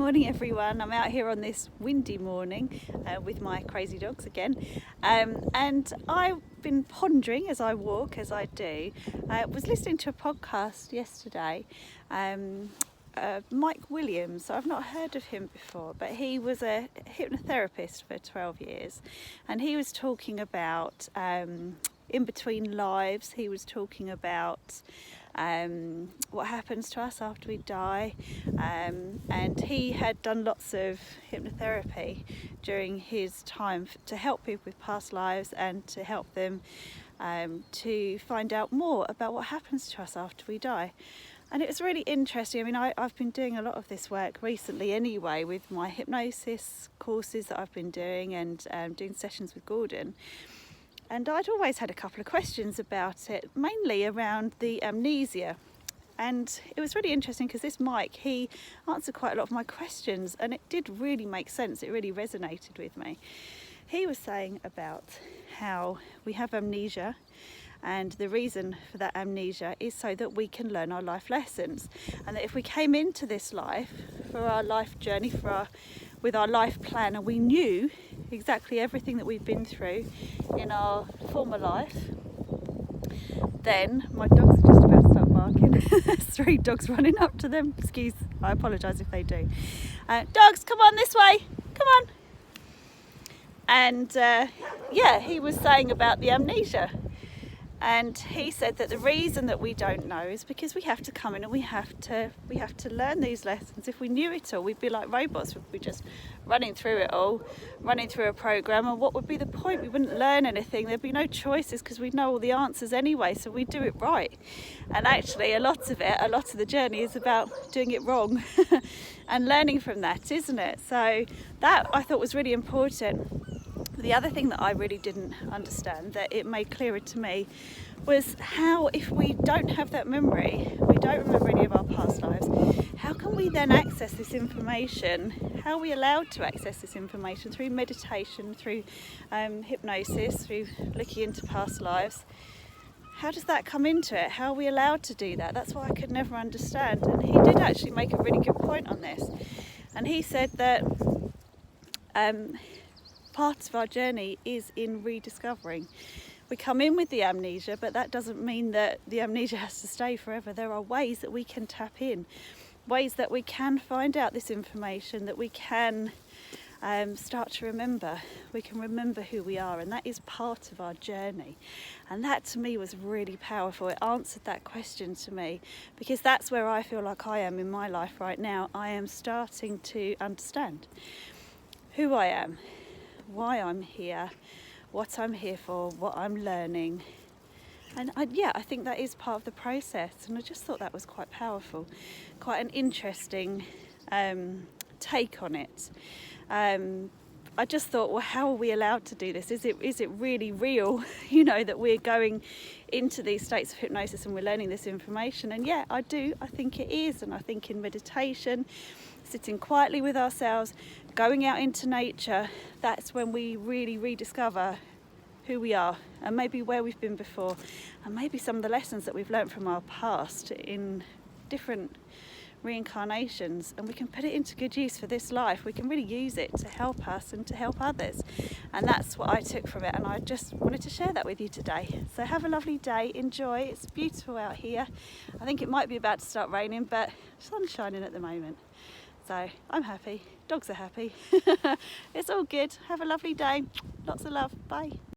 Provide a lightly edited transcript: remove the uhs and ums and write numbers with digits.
Morning everyone. I'm out here on this windy morning with my crazy dogs again, and I've been pondering as I walk, as I do. Was listening to a podcast yesterday, Mike Williams. So I've not heard of him before, but he was a hypnotherapist for 12 years, and he was talking about in between lives. He was talking about what happens to us after we die, and he had done lots of hypnotherapy during his time to help people with past lives and to help them to find out more about what happens to us after we die. And it was really interesting. I mean, I've been doing a lot of this work recently anyway with my hypnosis courses that I've been doing and doing sessions with Gordon. And I'd always had a couple of questions about it, mainly around the amnesia. And it was really interesting because this Mike, he answered quite a lot of my questions, and it did really make sense. It really resonated with me. He was saying about how we have amnesia, and the reason for that amnesia is so that we can learn our life lessons. And that if we came into this life for our life journey, with our life plan, and we knew exactly everything that we've been through in our former life, then my dogs are just about to start barking. There's 3 dogs running up to them. I apologise if they do. Dogs, come on this way, come on. And he was saying about the amnesia. And he said that the reason that we don't know is because we have to come in and we have to learn these lessons. If we knew it all, we'd be like robots. We'd be just running through it all, running through a program. And what would be the point? We wouldn't learn anything. There'd be no choices because we'd know all the answers anyway. So we'd do it right. And actually, a lot of the journey is about doing it wrong and learning from that, isn't it? So that I thought was really important. The other thing that I really didn't understand, that it made clearer to me, was how, if we don't have that memory, we don't remember any of our past lives, how can we then access this information? How are we allowed to access this information? Through meditation, through hypnosis, through looking into past lives? How does that come into it? How are we allowed to do that? That's what I could never understand. And he did actually make a really good point on this. And he said that part of our journey is in rediscovering. We come in with the amnesia, but that doesn't mean that the amnesia has to stay forever. There are ways that we can tap in, ways that we can find out this information, that we can start to remember. We can remember who we are, and that is part of our journey. And that to me was really powerful. It answered that question to me, because that's where I feel like I am in my life right now. I am starting to understand who I am, why I'm here, what I'm here for, what I'm learning. And I think that is part of the process, and I just thought that was quite powerful, quite an interesting take on it. I just thought, well, how are we allowed to do this? Is it really real, that we're going into these states of hypnosis and we're learning this information? And yeah, I think it is. And I think in meditation, sitting quietly with ourselves, going out into nature, that's when we really rediscover who we are, and maybe where we've been before, and maybe some of the lessons that we've learned from our past in different reincarnations, and we can put it into good use for this life. We can really use it to help us and to help others. And that's what I took from it, and I just wanted to share that with you today. So have a lovely day, enjoy. It's beautiful out here. I think it might be about to start raining, but the sun's shining at the moment. So I'm happy, dogs are happy. It's all good. Have a lovely day. Lots of love. Bye.